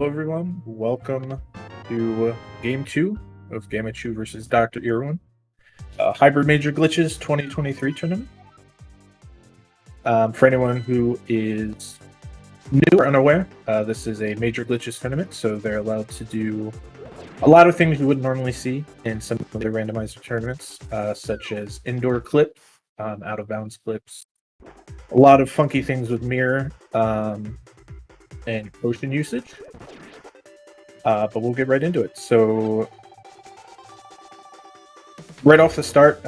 everyone. Welcome to Game 2 of Gammachuu versus doctorearworm. Hybrid Major Glitches 2023 tournament. For anyone who is new or unaware, this is a Major Glitches tournament, so they're allowed to do a lot of things you wouldn't normally see in some of the randomizer tournaments, such as indoor clips, out-of-bounds clips, a lot of funky things with mirror, and potion usage. But we'll get right into it. So right off the start,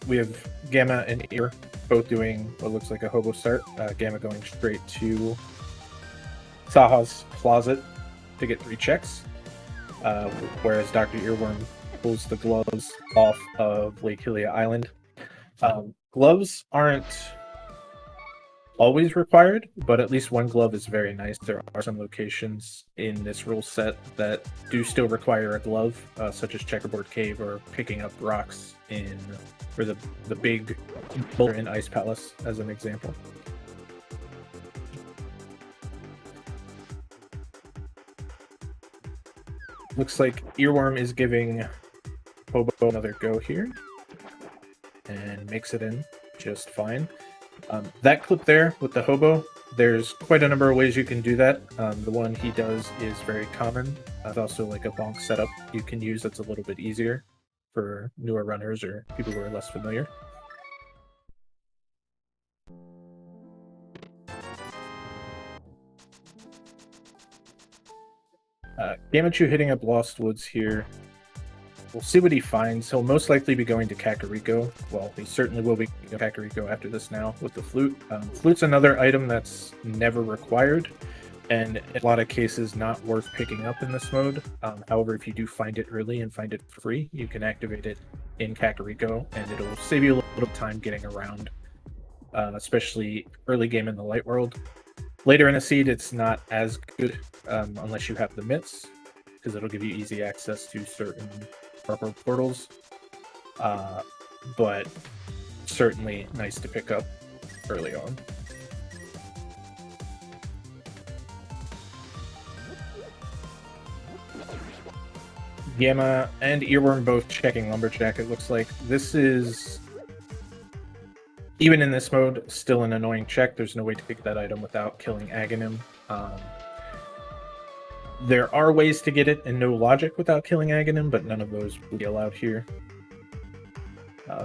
we have Gamma and Ear both doing what looks like a hobo start. Gamma going straight to Saha's closet to get 3 checks, whereas Dr. Earworm pulls the gloves off of Lake Hylia Island. Gloves aren't always required, but at least one glove is very nice. There are some locations in this rule set that do still require a glove, such as Checkerboard Cave or picking up rocks for the big boulder in Ice Palace, as an example. Looks like Earworm is giving Hobo another go here and makes it in just fine. That clip there with the hobo, there's quite a number of ways you can do that. The one he does is very common. There's also like a bonk setup you can use that's a little bit easier for newer runners or people who are less familiar. Gammachuu hitting up Lost Woods here. We'll see what he finds. He'll most likely be going to Kakariko. Well, he certainly will be going to Kakariko after this now with the flute. Flute's another item that's never required, and in a lot of cases not worth picking up in this mode. However, if you do find it early and find it for free, you can activate it in Kakariko, and it'll save you a little time getting around, especially early game in the light world. Later in the seed, it's not as good unless you have the mitts, because it'll give you easy access to certain proper portals, but certainly nice to pick up early on. Gamma and Earworm both checking Lumberjack. It looks like this is, even in this mode, still an annoying check. There's no way to pick that item without killing Aghanim. There are ways to get it in no logic without killing Aghanim, but none of those will be allowed here.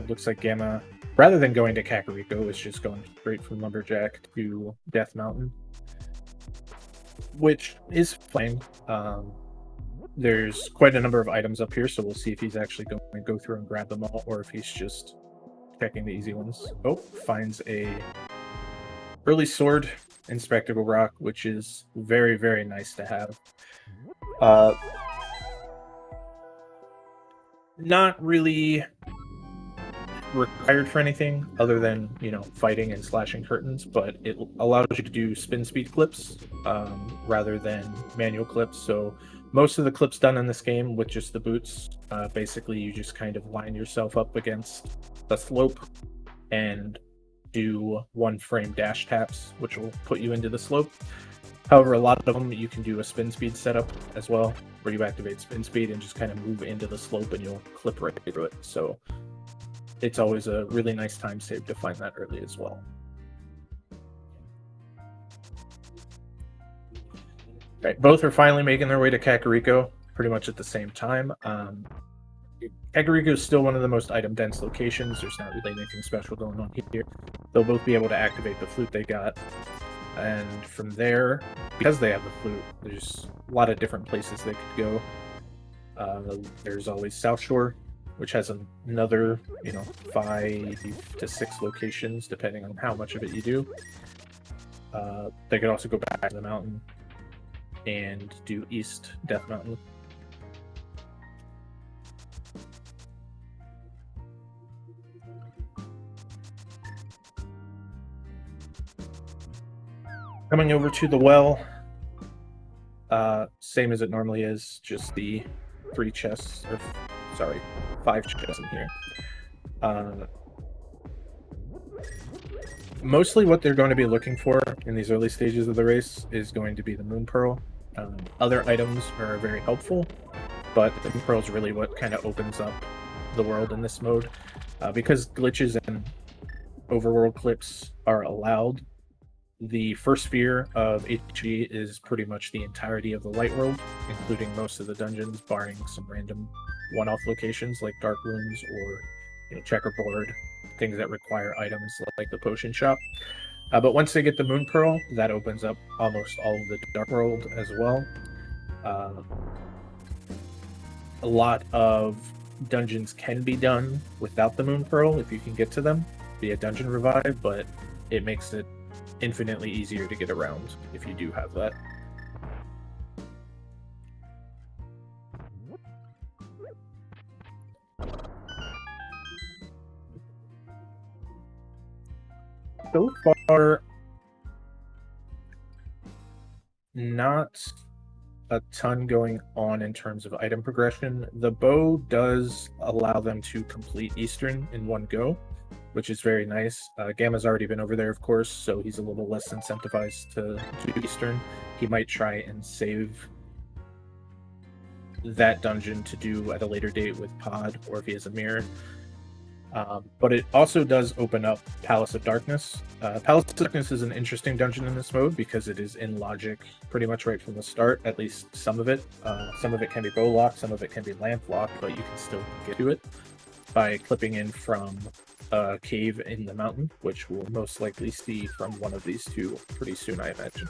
Looks like Gamma, rather than going to Kakariko, is just going straight from Lumberjack to Death Mountain, which is fine. There's quite a number of items up here, so we'll see if he's actually going to go through and grab them all, or if he's just checking the easy ones. Oh, finds a early sword and Spectacle Rock, which is very, very nice to have. Not really required for anything other than, you know, fighting and slashing curtains, but it allows you to do spin speed clips rather than manual clips. So most of the clips done in this game with just the boots, basically you just kind of line yourself up against the slope and do 1 frame dash taps, which will put you into the slope. However, a lot of them you can do a spin speed setup as well, where you activate spin speed and just kind of move into the slope and you'll clip right through it. So it's always a really nice time save to find that early as well. Right, both are finally making their way to Kakariko pretty much at the same time. Kakariko is still one of the most item-dense locations. There's not really anything special going on here. They'll both be able to activate the flute they got. And from there, because they have the flute, there's a lot of different places they could go. There's always South Shore, which has another, 5 to 6 locations, depending on how much of it you do. They could also go back to the mountain and do East Death Mountain. Coming over to the well, same as it normally is, just the 3 chests, or sorry, 5 chests in here. Mostly what they're going to be looking for in these early stages of the race is going to be the Moon Pearl. Other items are very helpful, but the Moon Pearl is really what kind of opens up the world in this mode. Because glitches and overworld clips are allowed, the first sphere of HG is pretty much the entirety of the light world, including most of the dungeons, barring some random one-off locations like dark rooms or checkerboard, things that require items like the potion shop. But once they get the Moon Pearl, that opens up almost all of the dark world as well. A lot of dungeons can be done without the Moon Pearl if you can get to them via dungeon revive, but it makes it infinitely easier to get around if you do have that. So far, not a ton going on in terms of item progression. The bow does allow them to complete Eastern in one go, which is very nice. Gamma's already been over there, of course, so he's a little less incentivized to do Eastern. He might try and save that dungeon to do at a later date with Pod, or if he has a mirror. But it also does open up Palace of Darkness. Palace of Darkness is an interesting dungeon in this mode because it is in logic pretty much right from the start, at least some of it. Some of it can be bow locked, some of it can be lamp locked, but you can still get to it by clipping in from a cave in the mountain, which we'll most likely see from one of these two pretty soon, I imagine.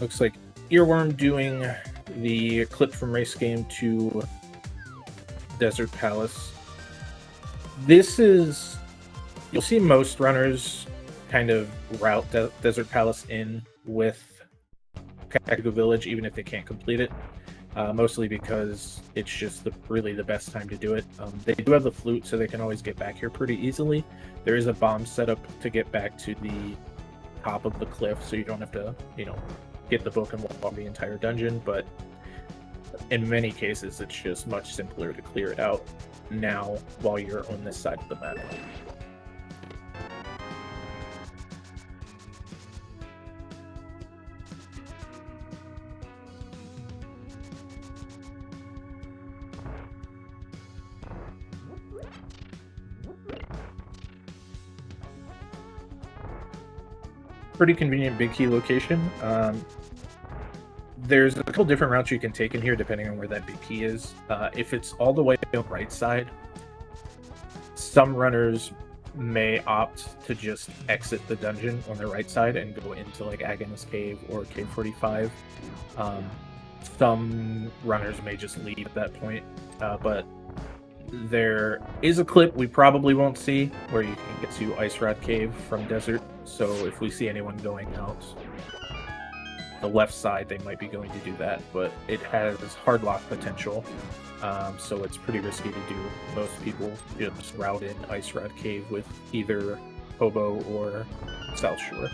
Looks like Earworm doing the clip from race game to Desert Palace. This is, you'll see most runners kind of route Desert Palace in with Cactus Village, even if they can't complete it. Mostly because it's just really the best time to do it. They do have the flute, so they can always get back here pretty easily. There is a bomb setup to get back to the top of the cliff, so you don't have to, get the book and walk the entire dungeon, but in many cases it's just much simpler to clear it out now while you're on this side of the map. Pretty convenient big key location. There's a couple different routes you can take in here depending on where that big key is. If it's all the way on the right side, some runners may opt to just exit the dungeon on the right side and go into like Agonist Cave or Cave 45. Some runners may just leave at that point, but there is a clip we probably won't see where you can get to Ice Rod Cave from Desert, so if we see anyone going out the left side, they might be going to do that, but it has hard lock potential, so it's pretty risky to do. Most people just route in Ice Rod Cave with either Hobo or South Shore.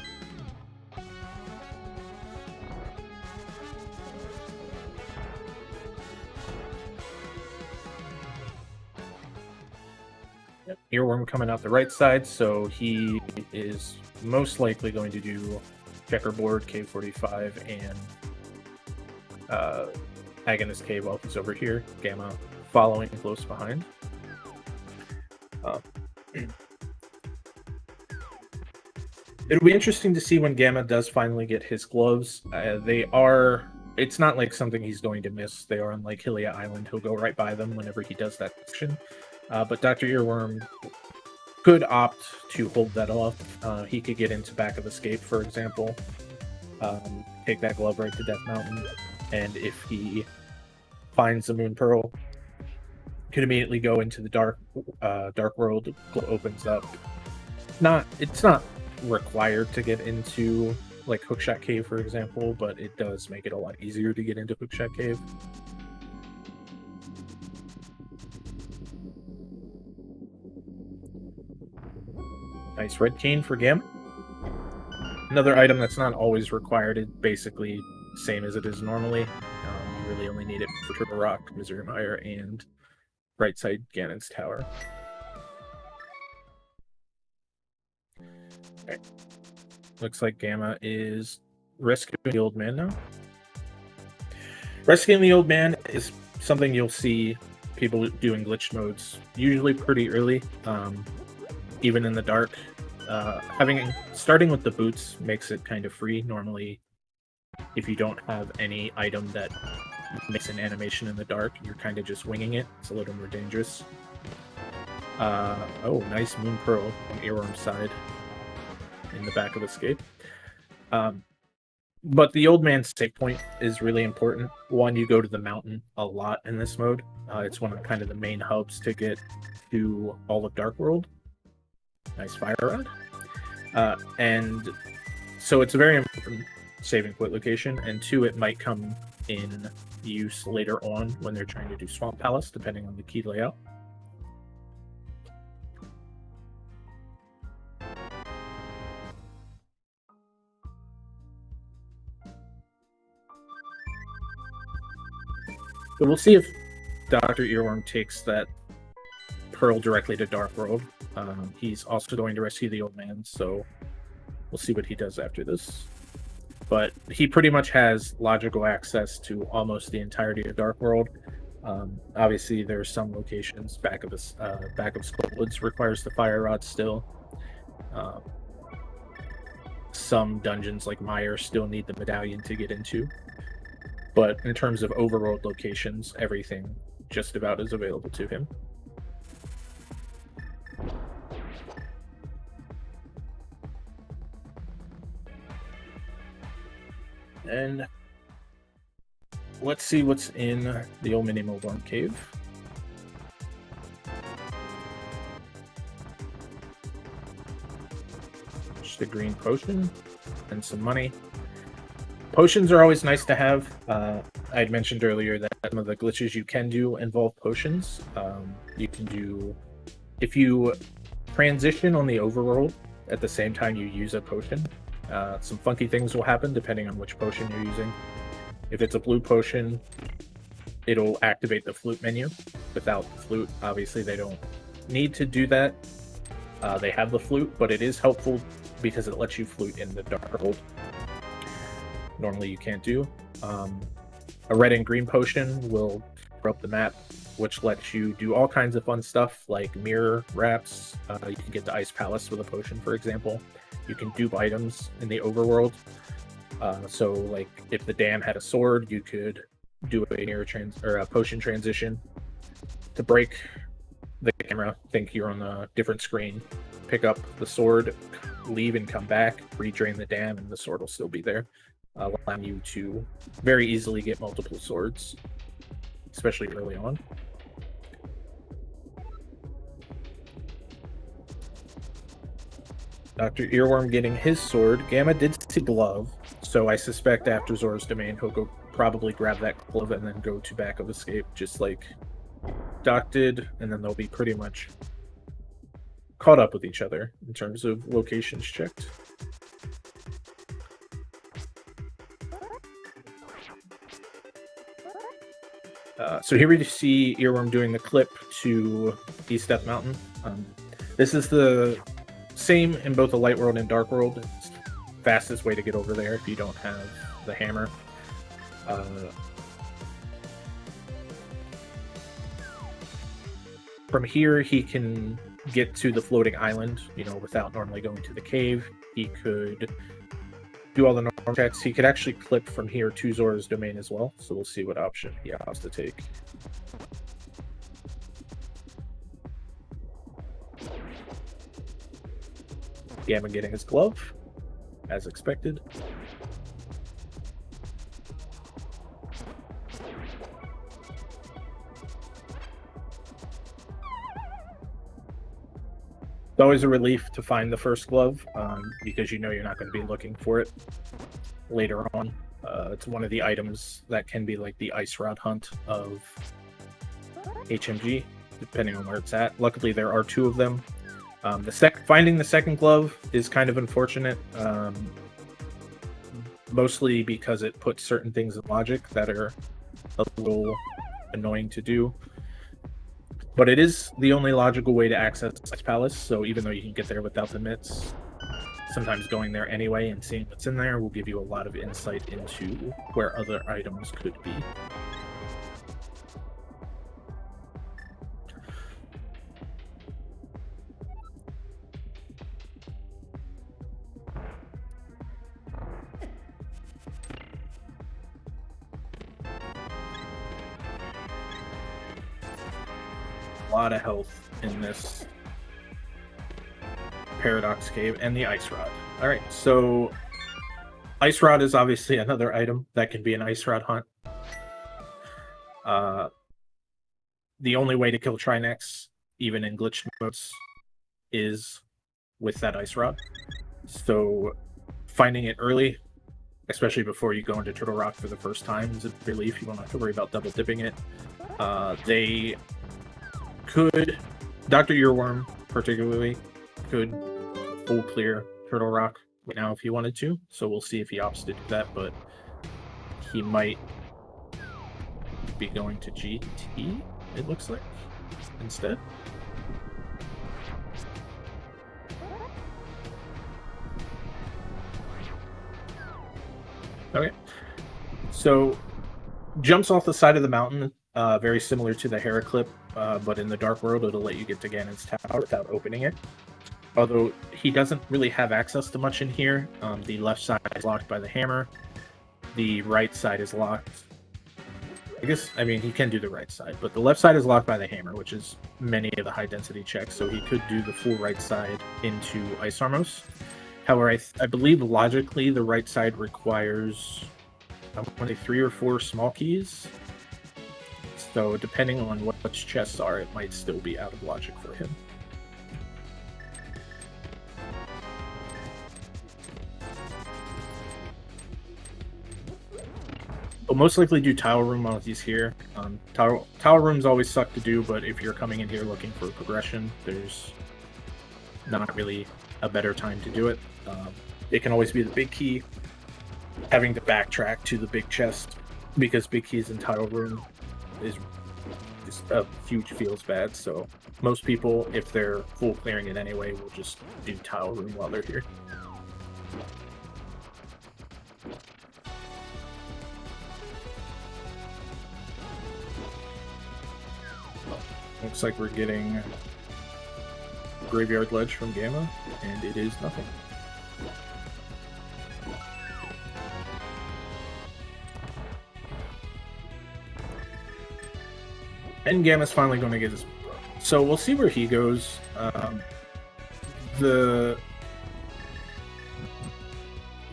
Earworm coming out the right side, so he is most likely going to do Checkerboard, Cave 45, and Agonist Cave while he's over here. Gamma following close behind. It'll be interesting to see when Gamma does finally get his gloves. It's not like something he's going to miss. They are on like Hylia Island. He'll go right by them whenever he does that action. But Dr. Earworm could opt to hold that off. He could get into Back of Escape, for example, take that glove right to Death Mountain, and if he finds the Moon Pearl, could immediately go into the dark world. Opens up. It's not required to get into like Hookshot Cave, for example, but it does make it a lot easier to get into Hookshot Cave. Nice red cane for Gamma. Another item that's not always required. It's basically same as it is normally. You really only need it for Triple Rock, Misery Mire, and right side Ganon's Tower. Looks like Gamma is rescuing the old man now. Rescuing the old man is something you'll see people do in glitch modes, usually pretty early, even in the dark. Starting with the boots makes it kind of free. Normally, if you don't have any item that makes an animation in the dark, you're kind of just winging it. It's a little more dangerous. Oh, nice Moon Pearl on Earworm's side in the back of Escape. But the old man's save point is really important. One, you go to the mountain a lot in this mode. It's one of kind of the main hubs to get to all of Dark World. Nice fire rod. And so it's a very important saving point location, and two, it might come in use later on when they're trying to do Swamp Palace, depending on the key layout. So we'll see if Dr. Earworm takes that pearl directly to Dark World. He's also going to rescue the old man, so we'll see what he does after this. But he pretty much has logical access to almost the entirety of Dark World. Obviously, there are some locations back of Skullwoods requires the fire rod still. Some dungeons like Mire still need the medallion to get into. But in terms of overworld locations, everything just about is available to him. And let's see what's in the old mini Moldorm cave. Just a green potion and some money. Potions are always nice to have. I had mentioned earlier that some of the glitches you can do involve potions. You can do, if you transition on the overworld at the same time you use a potion, some funky things will happen depending on which potion you're using. If it's a blue potion, it'll activate the flute menu. Without the flute, obviously they don't need to do that. They have the flute, but it is helpful because it lets you flute in the dark world. Normally you can't do. A red and green potion will throw up the map, which lets you do all kinds of fun stuff like mirror wraps. You can get to Ice Palace with a potion, for example. You can dupe items in the overworld. So, like, if the dam had a sword, you could do a potion transition to break the camera. Think you're on a different screen. Pick up the sword, leave and come back, redrain the dam, and the sword will still be there, allowing you to very easily get multiple swords, especially early on. Dr. Earworm getting his sword. Gamma did see glove, so I suspect after Zora's Domain he'll go probably grab that glove and then go to back of Escape, just like Doc did, and then they'll be pretty much caught up with each other in terms of locations checked. So here we see Earworm doing the clip to East Death Mountain. This is the same in both the Light World and Dark World. It's the fastest way to get over there if you don't have the hammer. From here, he can get to the floating island, without normally going to the cave. He could do all the normal checks. He could actually clip from here to Zora's Domain as well, so we'll see what option he has to take. Gamma getting his glove, as expected. It's always a relief to find the first glove, because you're not going to be looking for it later on. It's one of the items that can be like the ice rod hunt of HMG, depending on where it's at. Luckily, there are two of them. Finding the second glove is kind of unfortunate, mostly because it puts certain things in logic that are a little annoying to do. But it is the only logical way to access Ice Palace, so even though you can get there without the mitts, sometimes going there anyway and seeing what's in there will give you a lot of insight into where other items could be. A lot of health in this Paradox Cave and the Ice Rod. All right, so Ice Rod is obviously another item that can be an Ice Rod hunt. The only way to kill Trinex, even in glitched modes, is with that Ice Rod. So finding it early, especially before you go into Turtle Rock for the first time, is a relief. You won't have to worry about double dipping it. They could, Dr. Earworm particularly, could full clear Turtle Rock now if he wanted to. So we'll see if he opts to do that, but he might be going to GT, it looks like, instead. Okay, so jumps off the side of the mountain, very similar to the Heraclip, but in the Dark World it'll let you get to Ganon's Tower without opening it. Although he doesn't really have access to much in here. The left side is locked by the hammer. The right side is locked. I mean, he can do the right side, but the left side is locked by the hammer, which is many of the high density checks, so he could do the full right side into Ice Armos. However, I believe logically the right side requires 3 or 4 small keys. So depending on what chests are, it might still be out of logic for him. We'll most likely do Tile Room while he's here. Tile Rooms always suck to do, but if you're coming in here looking for progression, there's not really a better time to do it. It can always be the big key, having to backtrack to the big chest, because big keys in Tile Room is just a huge feels bad. So most people, if they're full clearing it anyway, will just do Tile Room while they're here. Looks like we're getting Graveyard Ledge from Gamma, and it is nothing. And Gamma's finally going to get his... So we'll see where he goes. The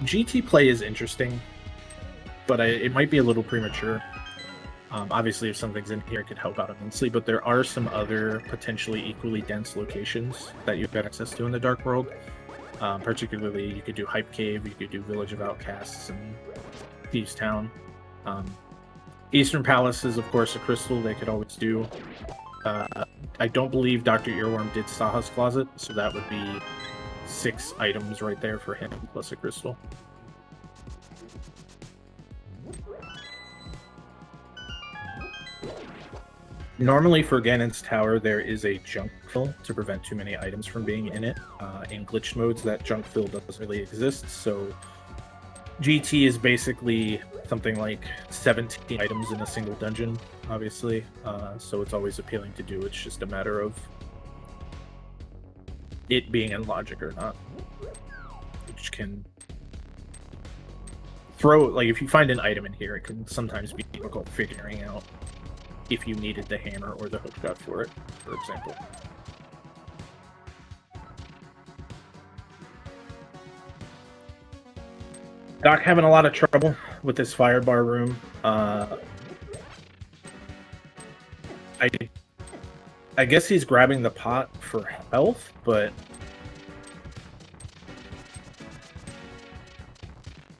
GT play is interesting, but it might be a little premature. Obviously, if something's in here, it could help out immensely, but there are some other potentially equally dense locations that you've got access to in the Dark World. Particularly, you could do Hype Cave, you could do Village of Outcasts, and Thieves Town. Eastern Palace is, of course, a crystal they could always do. I don't believe Dr. Earworm did Saha's Closet, so that would be 6 items right there for him, plus a crystal. Normally for Ganon's Tower, there is a junk fill to prevent too many items from being in it. In glitched modes, that junk fill doesn't really exist, so GT is basically something like 17 items in a single dungeon, obviously, so it's always appealing to do. It's just a matter of it being in logic or not, which can throw, like, if you find an item in here, it can sometimes be difficult figuring out if you needed the hammer or the hookshot for it, for example. Doc having a lot of trouble with this firebar room. I guess he's grabbing the pot for health, but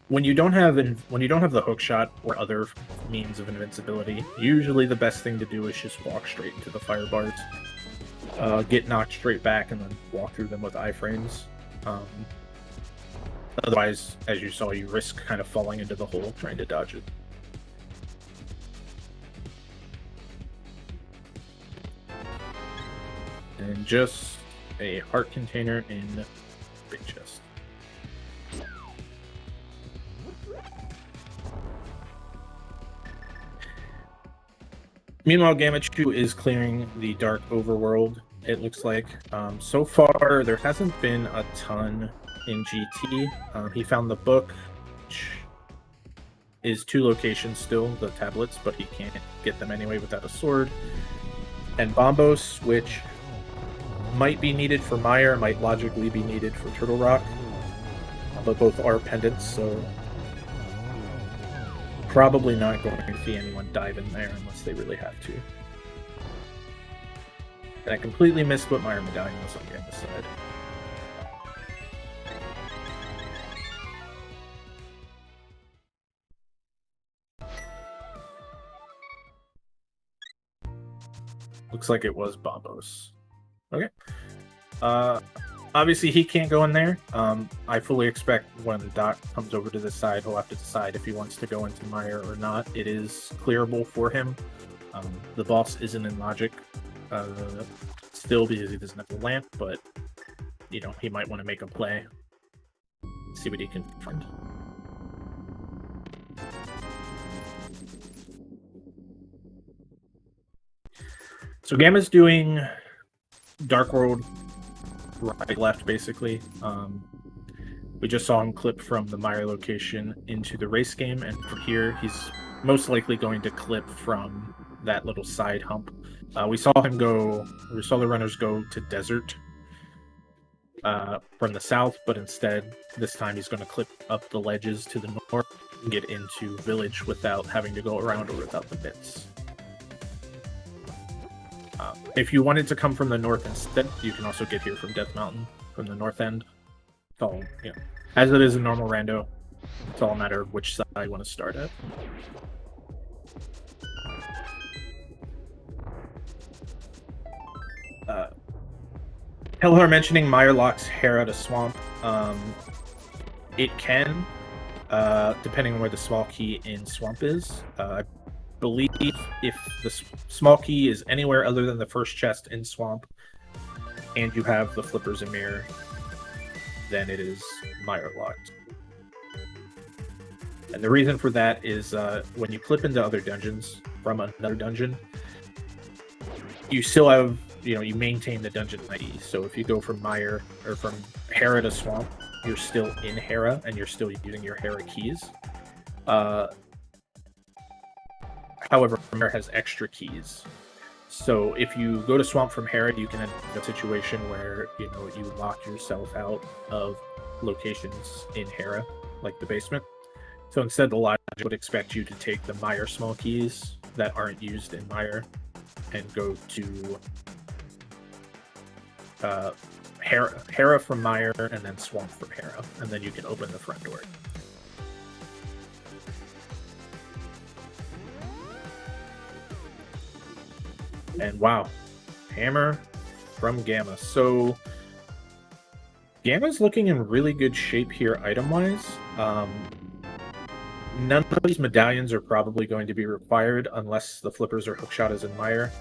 when you don't have the hookshot or other means of invincibility, usually the best thing to do is just walk straight into the firebars, get knocked straight back, and then walk through them with iframes. Otherwise, as you saw, you risk kind of falling into the hole trying to dodge it. And just a heart container in big chest. Meanwhile, Gammachuu is clearing the dark overworld, it looks like. So far, there hasn't been a ton in GT. He found the book, which is 2 locations still, the tablets, but he can't get them anyway without a sword. And Bombos, which might be needed for Mire, might logically be needed for Turtle Rock, but both are pendants, so probably not going to see anyone dive in there unless they really have to. And I completely missed what Mire Medallion was on the other side. Looks like it was Bombos. Okay. Obviously, he can't go in there. I fully expect when Doc comes over to this side, he'll have to decide if he wants to go into Mire or not. It is clearable for him. The boss isn't in Logic still because he doesn't have the lamp, but you know, he might want to make a play, see what he can find. So Gamma's doing Dark World right, left, basically. We just saw him clip from the Mire location into the race game, and from here, he's most likely going to clip from that little side hump. We saw the runners go to Desert from the south, but instead, this time he's going to clip up the ledges to the north and get into Village without having to go around or without the bits. If you wanted to come from the north instead, you can also get here from Death Mountain, from the north end. It's all, you know, as it is in normal rando, it's all a matter of which side you want to start at. Hellhar mentioning Mire locks Hera to Swamp. It can, depending on where the small key in Swamp is. I believe if the small key is anywhere other than the first chest in Swamp, and you have the Flippers and Mirror, then it is Mire locked. And the reason for that is when you clip into other dungeons from another dungeon, you still have, you know, you maintain the dungeon ID. So if you go from Mire or from Hera to Swamp, you're still in Hera and you're still using your Hera keys. However, Mire has extra keys. So if you go to Swamp from Hera, you can end up in a situation where, you know, you lock yourself out of locations in Hera, like the basement. So instead, the logic would expect you to take the Mire small keys that aren't used in Mire and go to Hera from Mire and then Swamp from Hera, and then you can open the front door. And wow, hammer from Gamma. So Gamma's looking in really good shape here item-wise. None of these medallions are probably going to be required unless the Flippers or Hookshot is in Mire.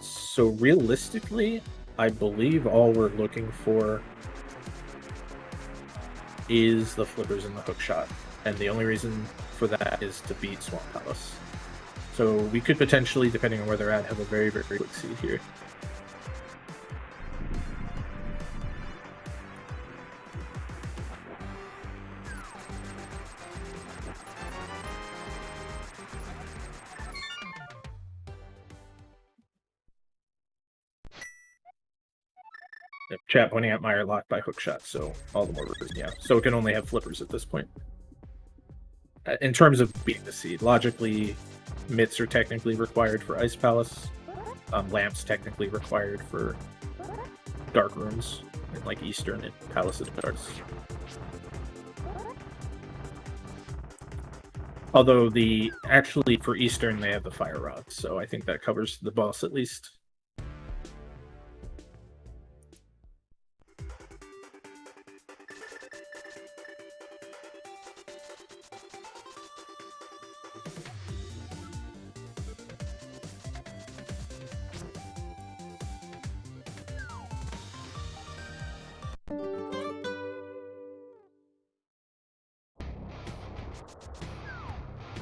So realistically, I believe all we're looking for is the Flippers and the Hookshot. And the only reason for that is to beat Swamp Palace. So we could potentially, depending on where they're at, have a very, very quick seed here. Chat pointing at Mire locked by Hookshot, so all the more reason, yeah. So it can only have Flippers at this point. In terms of beating the seed, logically, mitts are technically required for Ice Palace. Lamps technically required for Dark Rooms, in like Eastern and Palace of Darks. Although actually for Eastern they have the Fire Rod, so I think that covers the boss at least.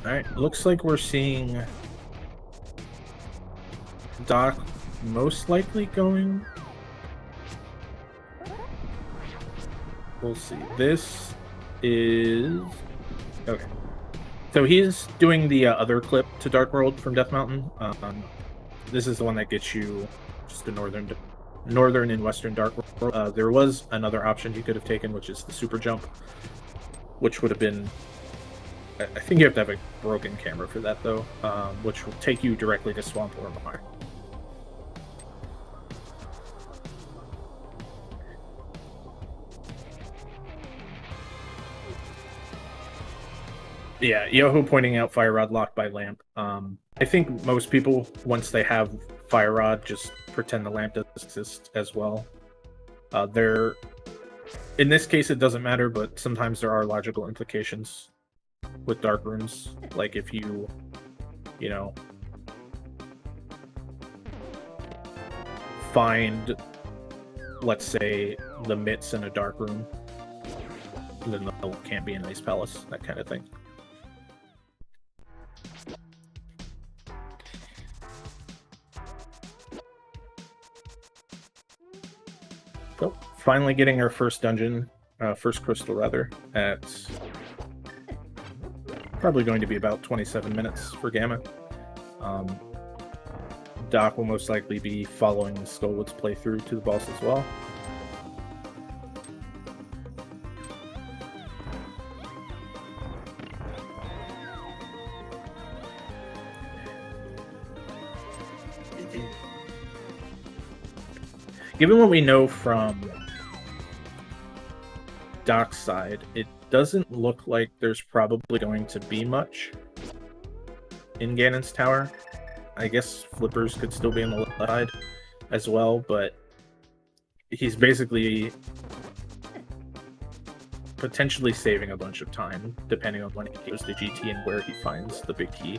Alright, looks like we're seeing Doc most likely going. We'll see. This is okay. So he's doing the other clip to Dark World from Death Mountain. This is the one that gets you just the northern and western Dark World. There was another option he could have taken, which is the super jump, which would have been. I think you have to have a broken camera for that, though, which will take you directly to Swamp Ormar. Yeah, Yoho pointing out Fire Rod locked by lamp. I think most people, once they have Fire Rod, just pretend the lamp doesn't exist as well. In this case, it doesn't matter, but sometimes there are logical implications with dark rooms. Like if you know, find, let's say, the mitts in a dark room, then the can't be an ice palace, that kind of thing. So, finally getting our first dungeon, first crystal rather, at probably going to be about 27 minutes for Gamma. Doc will most likely be following the Skullwoods playthrough to the boss as well. Given what we know from Doc's side, it doesn't look like there's probably going to be much in Ganon's tower. I guess flippers could still be on the left side as well, but he's basically potentially saving a bunch of time depending on when he goes to GT and where he finds the big key.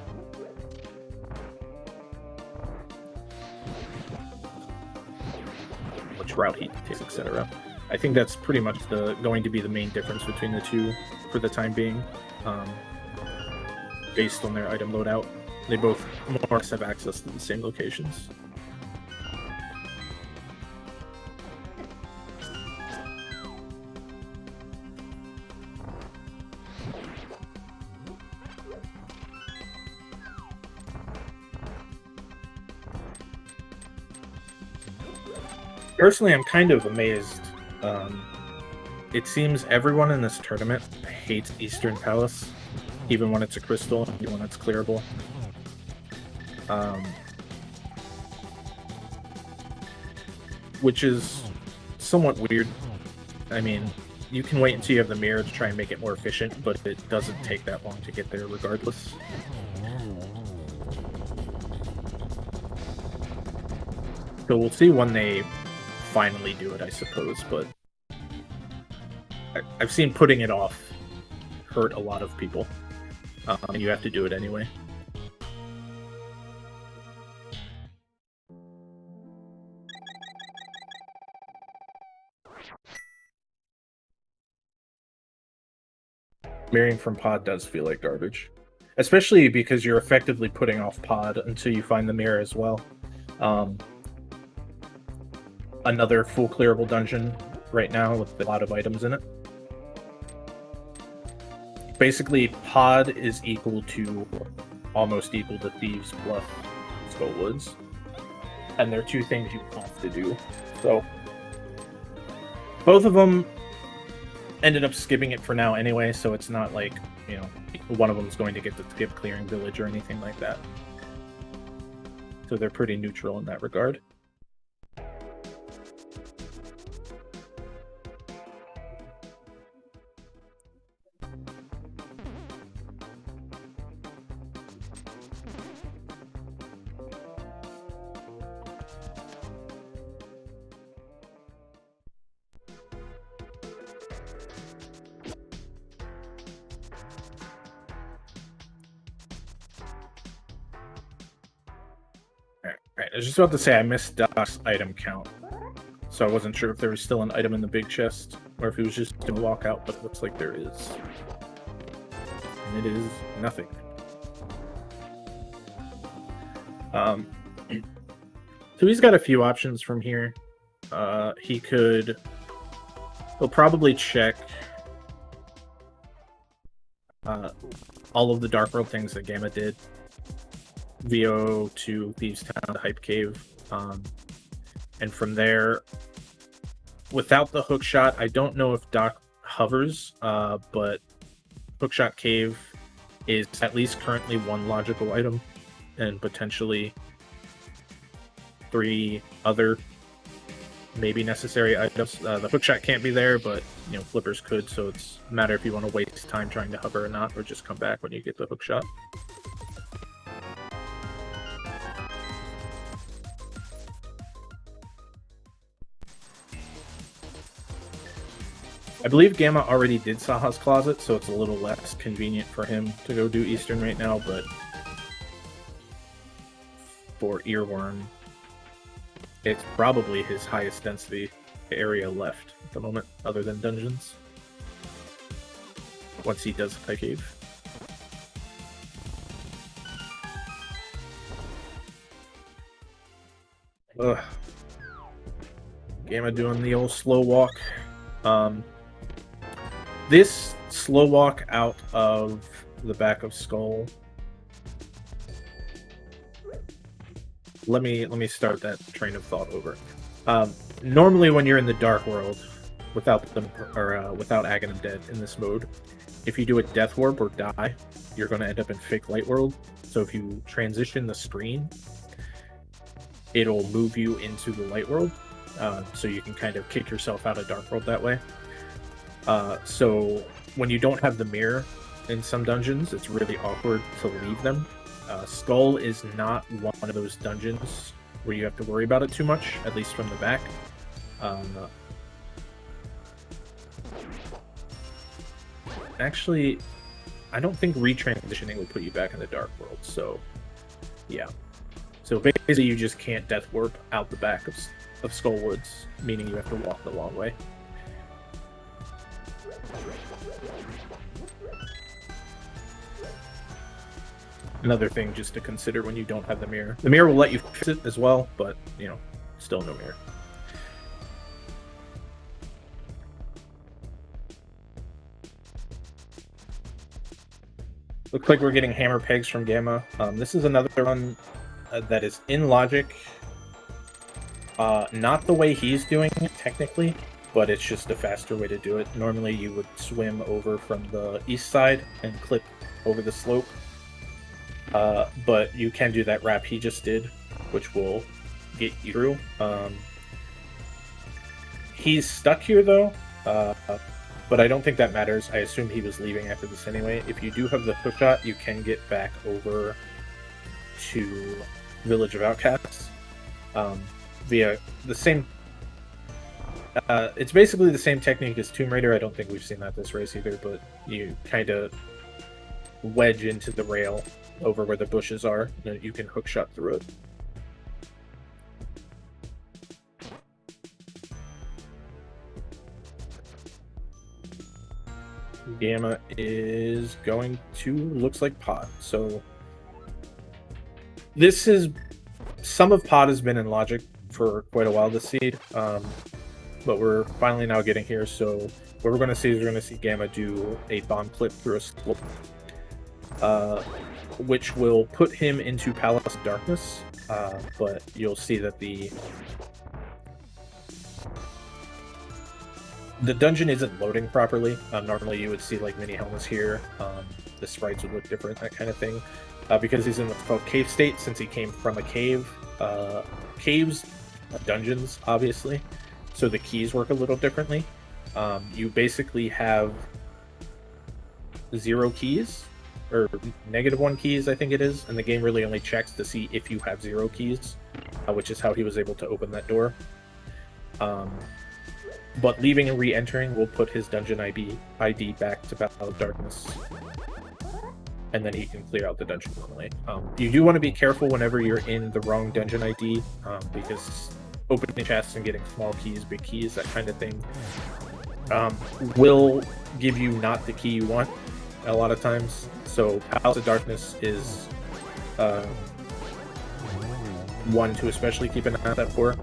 Which route he takes, etc. I think that's pretty much going to be the main difference between the two for the time being, based on their item loadout. They both more or less have access to the same locations. Personally, I'm kind of amazed. It seems everyone in this tournament hates Eastern Palace, even when it's a crystal, even when it's clearable. Which is somewhat weird. I mean, you can wait until you have the mirror to try and make it more efficient, but it doesn't take that long to get there regardless. So we'll see when they finally do it, I suppose, but I've seen putting it off hurt a lot of people, and you have to do it anyway. Mirroring from pod does feel like garbage, especially because you're effectively putting off pod until you find the mirror as well. Another full clearable dungeon right now with a lot of items in it. Basically, pod is almost equal to Thieves plus Skullwoods, and they're two things you have to do. So both of them ended up skipping it for now anyway, so it's not like, you know, one of them is going to get to skip Clearing Village or anything like that. So they're pretty neutral in that regard. Alright, I was just about to say I missed Doc's item count, so I wasn't sure if there was still an item in the big chest, or if he was just going to walk out, but it looks like there is. And it is nothing. So he's got a few options from here. He'll probably check all of the Dark World things that Gamma did. VO to Thieves Town, Hype Cave. And from there, without the hookshot, I don't know if Doc hovers, but Hookshot Cave is at least currently one logical item, and potentially 3 other maybe necessary items. The hookshot can't be there, but flippers could, so it's a matter if you want to waste time trying to hover or not, or just come back when you get the hookshot. I believe Gamma already did Saha's Closet, so it's a little less convenient for him to go do Eastern right now, but for Earworm, it's probably his highest density area left at the moment, other than dungeons. Once he does High Cave. Ugh. Gamma doing the old slow walk. This slow walk out of the back of Skull. Let me start that train of thought over. Normally, when you're in the Dark World, without Aghanim Dead in this mode, if you do a Death Warp or die, you're going to end up in Fake Light World. So if you transition the screen, it'll move you into the Light World, so you can kind of kick yourself out of Dark World that way. So when you don't have the mirror in some dungeons, it's really awkward to leave them. Skull is not one of those dungeons where you have to worry about it too much, at least from the back. Actually, I don't think retransitioning will put you back in the Dark World, so yeah. So basically you just can't Death Warp out the back of Skull Woods, meaning you have to walk the long way. Another thing just to consider when you don't have the mirror. The mirror will let you fix it as well, but, still no mirror. Looks like we're getting hammer pegs from Gamma. This is another one that is in logic. Not the way he's doing it, technically, but it's just a faster way to do it. Normally you would swim over from the east side and clip over the slope. But you can do that wrap he just did, which will get you through. He's stuck here, though, but I don't think that matters. I assume he was leaving after this anyway. If you do have the hookshot, you can get back over to Village of Outcasts via the same... it's basically the same technique as Tomb Raider. I don't think we've seen that this race either, but you kind of wedge into the rail over where the bushes are, and you can hookshot through it. Gamma is going to, looks like Pod. So this is, some of Pod has been in logic for quite a while this seed, but we're finally now getting here. So what we're going to see is we're going to see Gamma do a bomb clip through a slope, which will put him into Palace of Darkness, but you'll see that the dungeon isn't loading properly. Normally you would see like mini helmets here, the sprites would look different, that kind of thing. Because he's in what's called cave state, since he came from a cave. Caves, dungeons, obviously, so the keys work a little differently. You basically have 0 keys, or -1 keys, I think it is, and the game really only checks to see if you have 0 keys, which is how he was able to open that door. But leaving and re-entering will put his dungeon ID back to Battle of Darkness, and then he can clear out the dungeon normally. You do want to be careful whenever you're in the wrong dungeon ID, because opening chests and getting small keys, big keys, that kind of thing, will give you not the key you want a lot of times. So Palace of Darkness is one to especially keep an eye out for,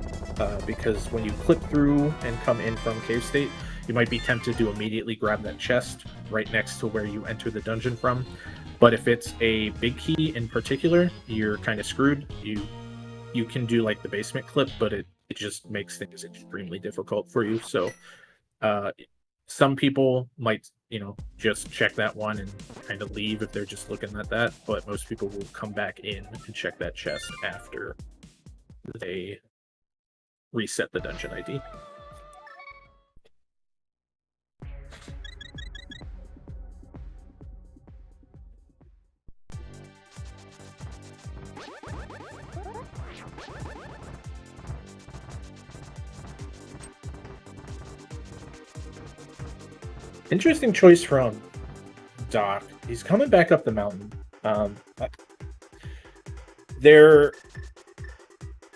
because when you clip through and come in from cave state, you might be tempted to immediately grab that chest right next to where you enter the dungeon from. But if it's a big key in particular, you're kind of screwed. You can do like the basement clip, but it just makes things extremely difficult for you. So some people might, just check that one and kind of leave if they're just looking at that, but most people will come back in and check that chest after they reset the dungeon ID. Interesting choice from Doc. He's coming back up the mountain.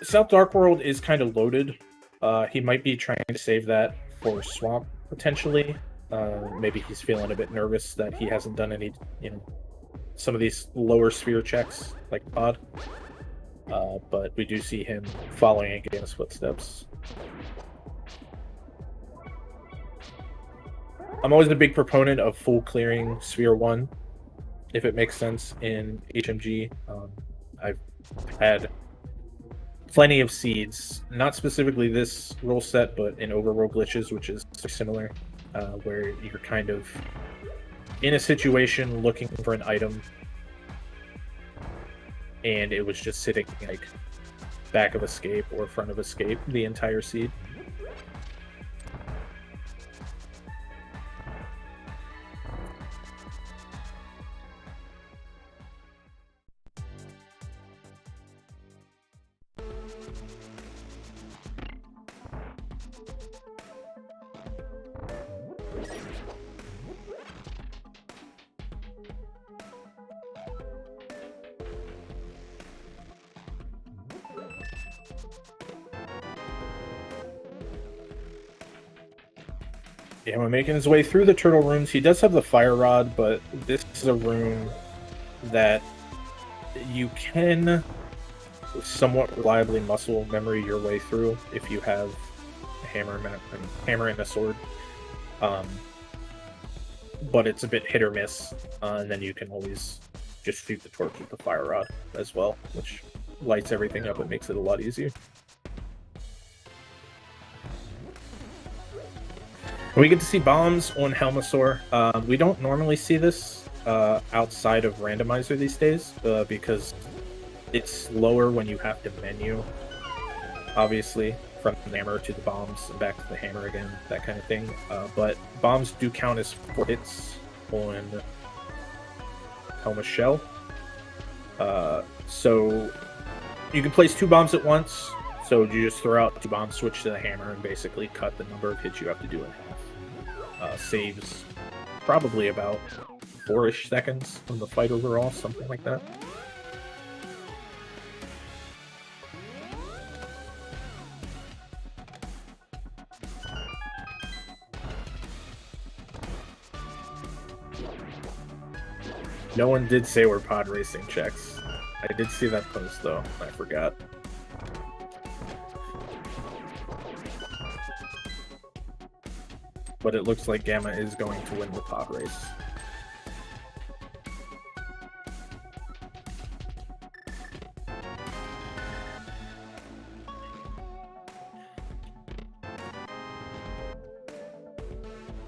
South Dark World is kind of loaded. He might be trying to save that for Swamp, potentially. Maybe he's feeling a bit nervous that he hasn't done any, some of these lower sphere checks, like Pod. But we do see him following in Gamma's footsteps. I'm always a big proponent of full clearing Sphere 1, if it makes sense in HMG. I've had plenty of seeds, not specifically this rule set, but in overworld glitches, which is similar, where you're kind of in a situation looking for an item, and it was just sitting like back of escape or front of escape the entire seed. Yeah, we're making his way through the turtle rooms. He does have the fire rod, but this is a room that you can somewhat reliably muscle memory your way through if you have a hammer and a sword. But it's a bit hit or miss, and then you can always just shoot the torch with the fire rod as well, which lights everything up and makes it a lot easier. We get to see bombs on Helmasaur. We don't normally see this outside of Randomizer these days, because it's lower when you have to menu, obviously, from the hammer to the bombs and back to the hammer again, that kind of thing. But bombs do count as 4 hits on Helma's shell. So you can place 2 bombs at once. So you just throw out 2 bombs, switch to the hammer, and basically cut the number of hits you have to do in half. Saves probably about 4-ish seconds from the fight overall, something like that. No one did say we're pod racing checks. I did see that post though, I forgot. But it looks like Gamma is going to win the pod race.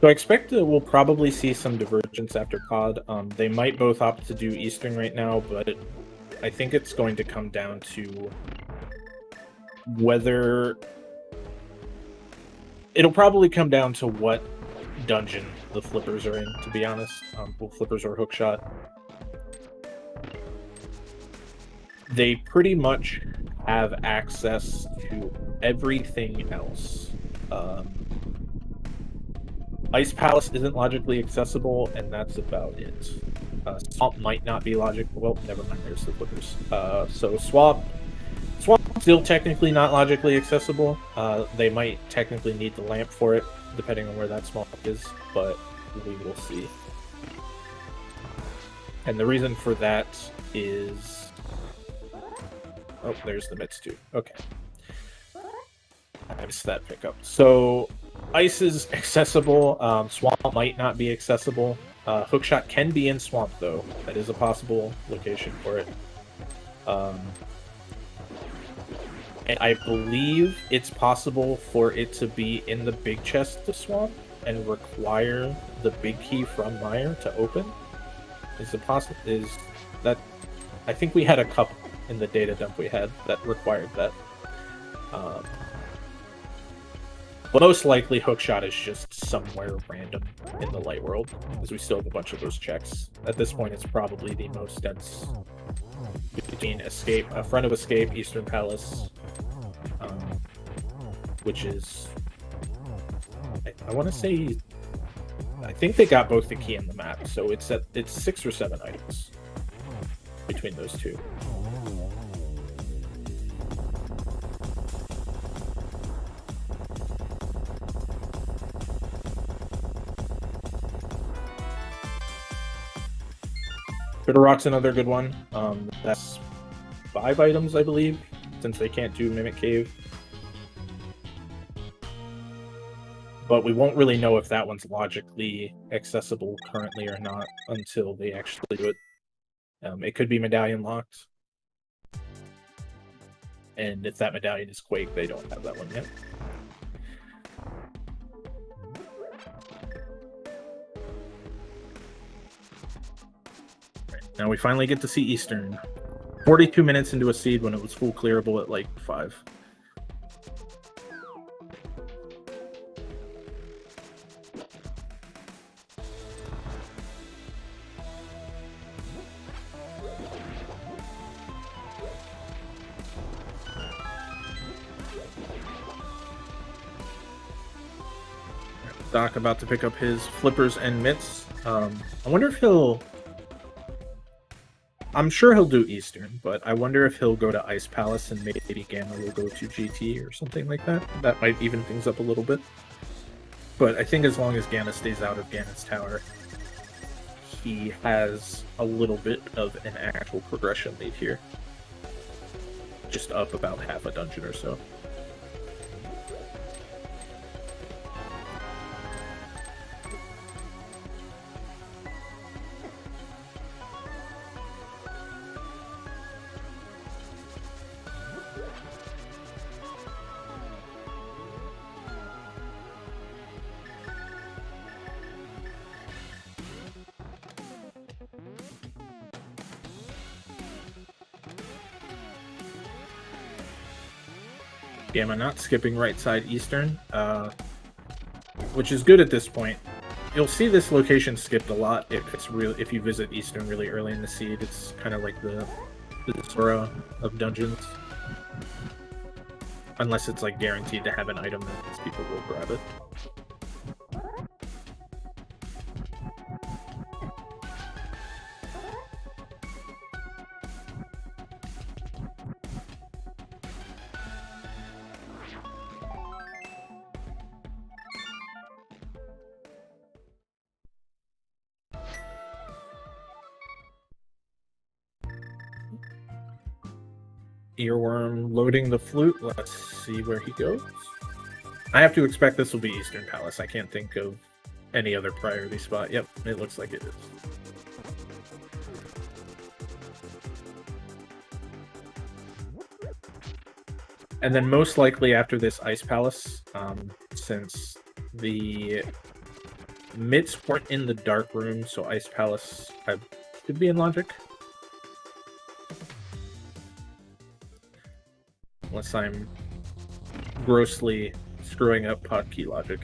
So I expect that we'll probably see some divergence after pod. They might both opt to do Eastern right now, but I think it's going to come down to whether... It'll probably come down to what dungeon the flippers are in, to be honest. Both flippers or hookshot. They pretty much have access to everything else. Ice Palace isn't logically accessible, and that's about it. Swamp might not be logical. Well, never mind, there's the flippers. So Swamp still technically not logically accessible. They might technically need the lamp for it, depending on where that swamp is, but we will see. And the reason for that is Oh, there's the mitts too. Okay. I missed that pickup. So ice is accessible. Swamp might not be accessible. Hookshot can be in swamp though. That is a possible location for it. And I believe it's possible for it to be in the big chest of swamp and require the big key from Meyer to open. Is that? I think we had a couple in the data dump we had that required that. But most likely Hookshot is just somewhere random in the light world, because we still have a bunch of those checks. At this point, it's probably the most dense between Escape, Front of Escape, Eastern Palace, which is, I want to say, I think they got both the key and the map, so it's 6 or 7 items between those two. Bitterrock's another good one. That's 5 items, I believe, since they can't do Mimic Cave. But we won't really know if that one's logically accessible currently or not until they actually do it. It could be medallion locked. And if that medallion is Quake, they don't have that one yet. Now we finally get to see Eastern. 42 minutes into a seed when it was full clearable at like 5. Doc about to pick up his flippers and mitts. I wonder if he'll... I'm sure he'll do Eastern, but I wonder if he'll go to Ice Palace and maybe Gamma will go to GT or something like that. That might even things up a little bit. But I think as long as Gamma stays out of Ganon's Tower, he has a little bit of an actual progression lead here. Just up about half a dungeon or so. Gamma not skipping right side Eastern, which is good at this point. You'll see this location skipped a lot if you visit Eastern really early in the seed. It's kind of like the Zora of dungeons, unless it's like guaranteed to have an item that people will grab it. Earworm loading the flute. Let's see where he goes. I have to expect this will be Eastern Palace. I can't think of any other priority spot. Yep, it looks like it is. And then most likely after this Ice Palace, since the mitts weren't in the dark room, so Ice Palace should be in logic. Unless I'm grossly screwing up hotkey logic.